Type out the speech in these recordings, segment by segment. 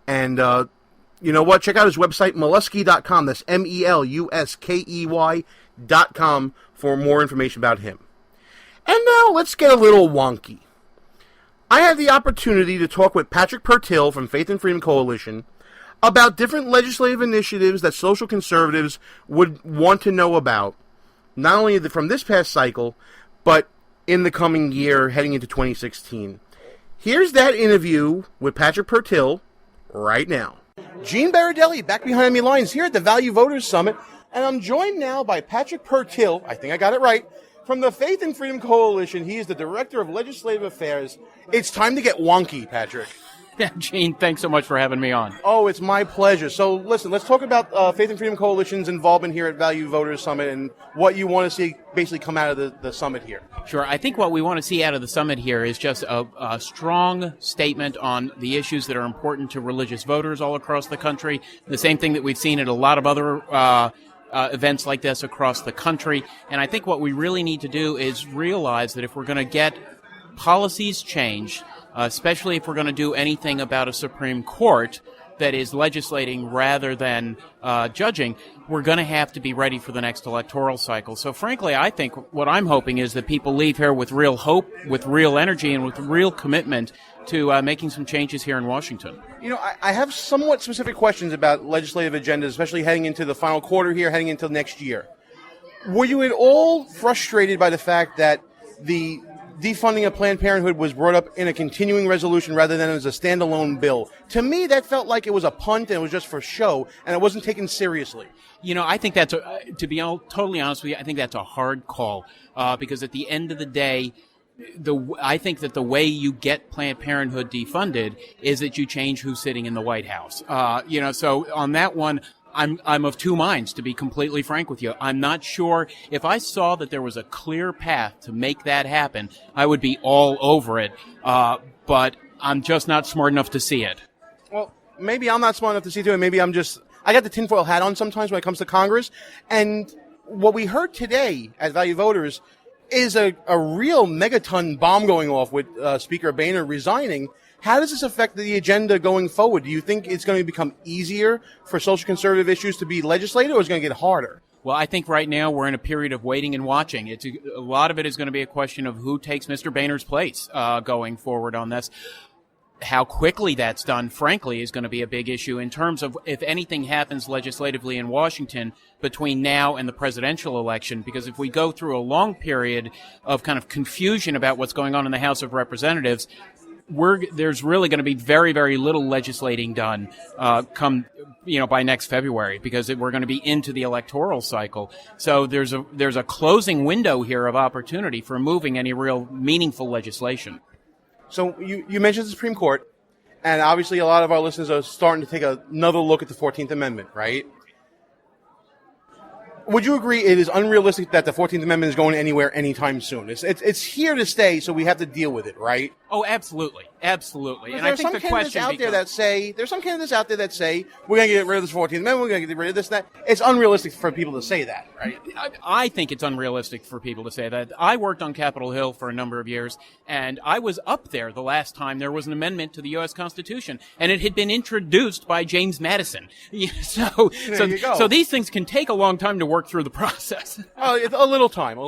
And you know what? Check out his website, Meluskey.com. That's MELUSKEY.com for more information about him. And now let's get a little wonky. I had the opportunity to talk with Patrick Purtill from Faith and Freedom Coalition about different legislative initiatives that social conservatives would want to know about, not only from this past cycle, but in the coming year heading into 2016. Here's that interview with Patrick Purtill right now. Gene Baradelli back behind me lines here at the Value Voters Summit, and I'm joined now by Patrick Purtill, I think I got it right, from the Faith and Freedom Coalition. He is the Director of Legislative Affairs. It's time to get wonky, Patrick. Yeah, Gene, thanks so much for having me on. Oh, it's my pleasure. So, listen, let's talk about Faith and Freedom Coalition's involvement here at Value Voters Summit and what you want to see basically come out of the summit here. Sure. I think what we want to see out of the summit here is just a strong statement on the issues that are important to religious voters all across the country, the same thing that we've seen at a lot of other events like this across the country. And I think what we really need to do is realize that if we're going to get policies changed, especially if we're going to do anything about a Supreme Court that is legislating rather than judging, we're going to have to be ready for the next electoral cycle. So frankly, I think what I'm hoping is that people leave here with real hope, with real energy, and with real commitment to making some changes here in Washington. You know, I have somewhat specific questions about legislative agendas, especially heading into the final quarter here, heading into next year. Were you at all frustrated by the fact that the defunding of Planned Parenthood was brought up in a continuing resolution rather than as a standalone bill? To me, that felt like it was a punt and it was just for show, and it wasn't taken seriously. You know, I think that's, to be totally honest with you, I think that's a hard call because at the end of the day, I think that the way you get Planned Parenthood defunded is that you change who's sitting in the White House. So on that one, I'm of two minds, to be completely frank with you. I'm not sure if I saw that there was a clear path to make that happen, I would be all over it. But I'm just not smart enough to see it. Well, maybe I'm not smart enough to see it, and maybe I got the tinfoil hat on sometimes when it comes to Congress. And what we heard today at Value Voters is a real megaton bomb going off with Speaker Boehner resigning. How does this affect the agenda going forward? Do you think it's going to become easier for social conservative issues to be legislated, or is it going to get harder? Well, I think right now we're in a period of waiting and watching. A lot of it is going to be a question of who takes Mr. Boehner's place going forward on this. How quickly that's done, frankly, is going to be a big issue in terms of if anything happens legislatively in Washington between now and the presidential election, because if we go through a long period of kind of confusion about what's going on in the House of Representatives, there's really going to be very, very little legislating done by next February, because we're going to be into the electoral cycle. So there's a closing window here of opportunity for moving any real meaningful legislation. So you mentioned the Supreme Court, and obviously a lot of our listeners are starting to take another look at the 14th Amendment, right? Would you agree it is unrealistic that the 14th Amendment is going anywhere anytime soon? It's here to stay, so we have to deal with it, right? Oh, absolutely. Absolutely. And I think the question there's some candidates out there that say, we're going to get rid of this 14th Amendment, we're going to get rid of this and that. It's unrealistic for people to say that, right? I think it's unrealistic for people to say that. I worked on Capitol Hill for a number of years, and I was up there the last time there was an amendment to the U.S. Constitution, and it had been introduced by James Madison. So these things can take a long time to work through the process. It's a little time.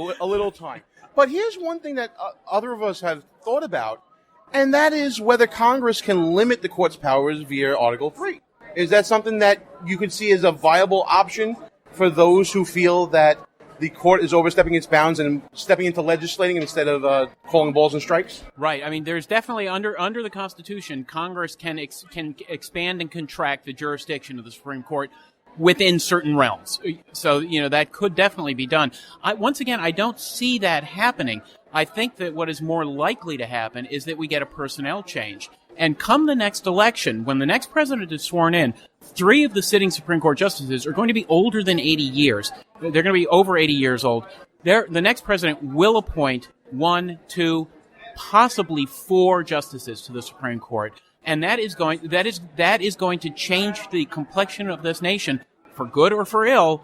But here's one thing that other of us have thought about, and that is whether Congress can limit the court's powers via Article 3. Is that something that you could see as a viable option for those who feel that the court is overstepping its bounds and stepping into legislating instead of calling balls and strikes? Right. I mean, there's definitely under the Constitution, Congress can expand and contract the jurisdiction of the Supreme Court within certain realms. So, that could definitely be done. Once again, I don't see that happening. I think that what is more likely to happen is that we get a personnel change. And come the next election, when the next president is sworn in, 3 of the sitting Supreme Court justices are going to be older than 80 years. They're going to be over 80 years old. The next president will appoint 1, 2, possibly 4 justices to the Supreme Court. And that is going to change the complexion of this nation, for good or for ill,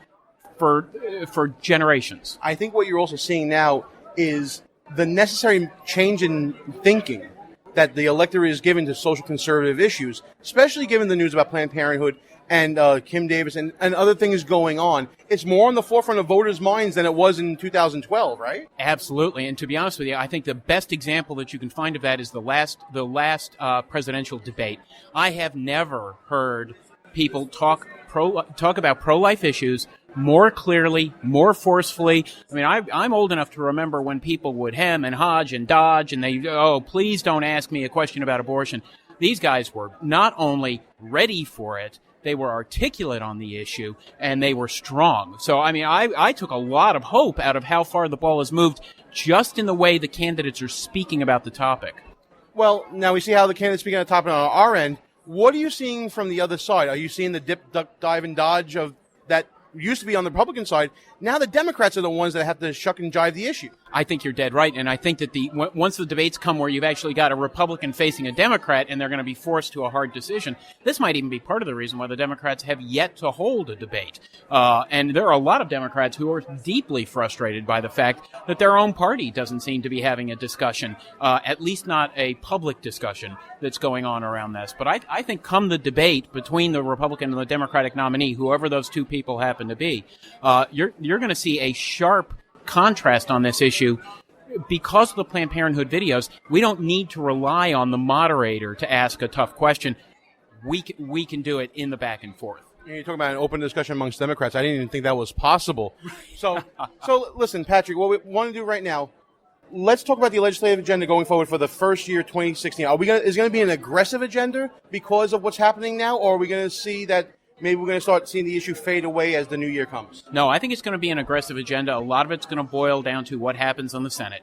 for generations. I think what you're also seeing now is the necessary change in thinking that the electorate is given to social conservative issues, especially given the news about Planned Parenthood and Kim Davis and other things going on. It's more on the forefront of voters' minds than it was in 2012, right? Absolutely. And to be honest with you, I think the best example that you can find of that is the last presidential debate. I have never heard people talk about pro-life issues more clearly, more forcefully. I mean, I'm old enough to remember when people would hem and hodge and dodge, and please don't ask me a question about abortion. These guys were not only ready for it, they were articulate on the issue, and they were strong. So, I mean, I took a lot of hope out of how far the ball has moved just in the way the candidates are speaking about the topic. Well, now we see how the candidates speaking on the topic on our end. What are you seeing from the other side? Are you seeing the dip, duck, dive, and dodge of that used to be on the Republican side? Now the Democrats are the ones that have to shuck and jive the issue. I think you're dead right, and I think that once the debates come where you've actually got a Republican facing a Democrat and they're going to be forced to a hard decision, this might even be part of the reason why the Democrats have yet to hold a debate. And there are a lot of Democrats who are deeply frustrated by the fact that their own party doesn't seem to be having a discussion, at least not a public discussion that's going on around this. But I think come the debate between the Republican and the Democratic nominee, whoever those two people happen to be, you're going to see a sharp contrast on this issue. Because of the Planned Parenthood videos, we don't need to rely on the moderator to ask a tough question. We can do it in the back and forth. You're talking about an open discussion amongst Democrats. I didn't even think that was possible. So listen, Patrick, what we want to do right now, let's talk about the legislative agenda going forward for the first year, 2016. Is it going to be an aggressive agenda because of what's happening now, or are we going to see that maybe we're going to start seeing the issue fade away as the new year comes? No, I think it's going to be an aggressive agenda. A lot of it's going to boil down to what happens on the Senate.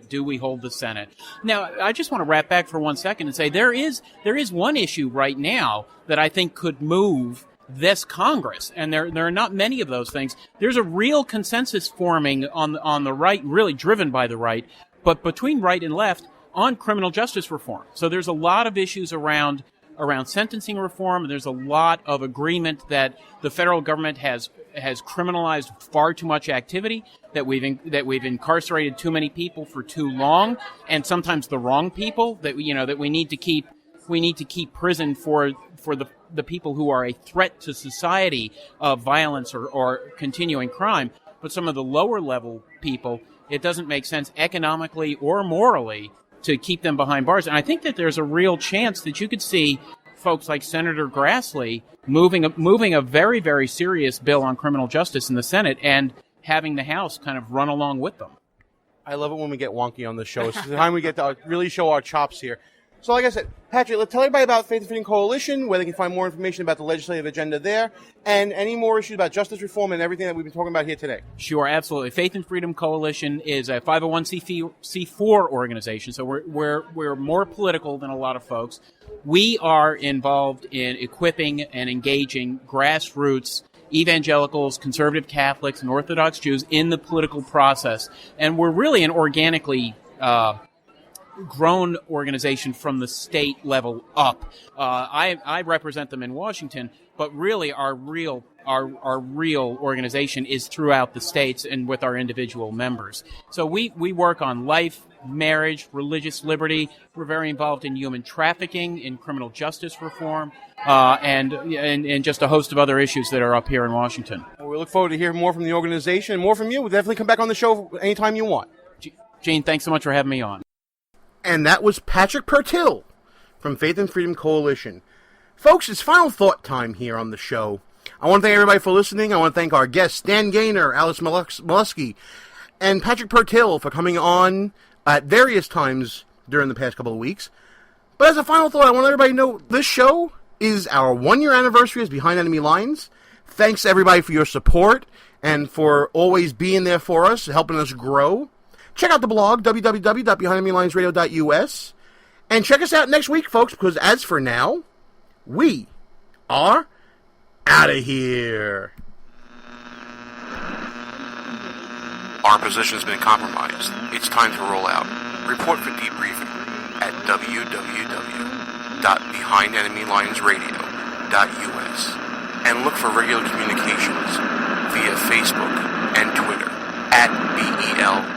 Do we hold the Senate? Now, I just want to wrap back for 1 second and say there is one issue right now that I think could move this Congress, and there are not many of those things. There's a real consensus forming on the right, really driven by the right, but between right and left on criminal justice reform. So there's a lot of issues around sentencing reform. There's a lot of agreement that the federal government has criminalized far too much activity, that we've incarcerated too many people for too long, and sometimes the wrong people, that we need to keep prison for the people who are a threat to society of violence or continuing crime. But some of the lower level people, it doesn't make sense economically or morally to keep them behind bars. And I think that there's a real chance that you could see folks like Senator Grassley moving a very, very serious bill on criminal justice in the Senate and having the House kind of run along with them. I love it when we get wonky on the show. It's the time we get to really show our chops here. So like I said, Patrick, let's tell everybody about Faith and Freedom Coalition, where they can find more information about the legislative agenda there, and any more issues about justice reform and everything that we've been talking about here today. Sure, absolutely. Faith and Freedom Coalition is a 501c4 organization, so we're more political than a lot of folks. We are involved in equipping and engaging grassroots evangelicals, conservative Catholics, and Orthodox Jews in the political process, and we're really an organically grown organization from the state level up. I represent them in Washington, but really our real organization is throughout the states and with our individual members. So we work on life, marriage, religious liberty. We're very involved in human trafficking, in criminal justice reform, and just a host of other issues that are up here in Washington. Well, we look forward to hearing more from the organization and more from you. We'll definitely come back on the show anytime you want. Gene, thanks so much for having me on. And that was Patrick Pertil from Faith and Freedom Coalition. Folks, it's final thought time here on the show. I want to thank everybody for listening. I want to thank our guests, Stan Gaynor, Alice Molesky, and Patrick Pertil for coming on at various times during the past couple of weeks. But as a final thought, I want everybody to know this show is our 1-year anniversary as Behind Enemy Lines. Thanks, everybody, for your support and for always being there for us, helping us grow. Check out the blog, www.BehindEnemyLinesRadio.us. And check us out next week, folks, because as for now, we are out of here. Our position's been compromised. It's time to roll out. Report for debriefing at www.BehindEnemyLinesRadio.us. And look for regular communications via Facebook and Twitter at BEL_radio.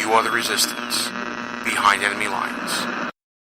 You are the resistance. Behind Enemy Lines.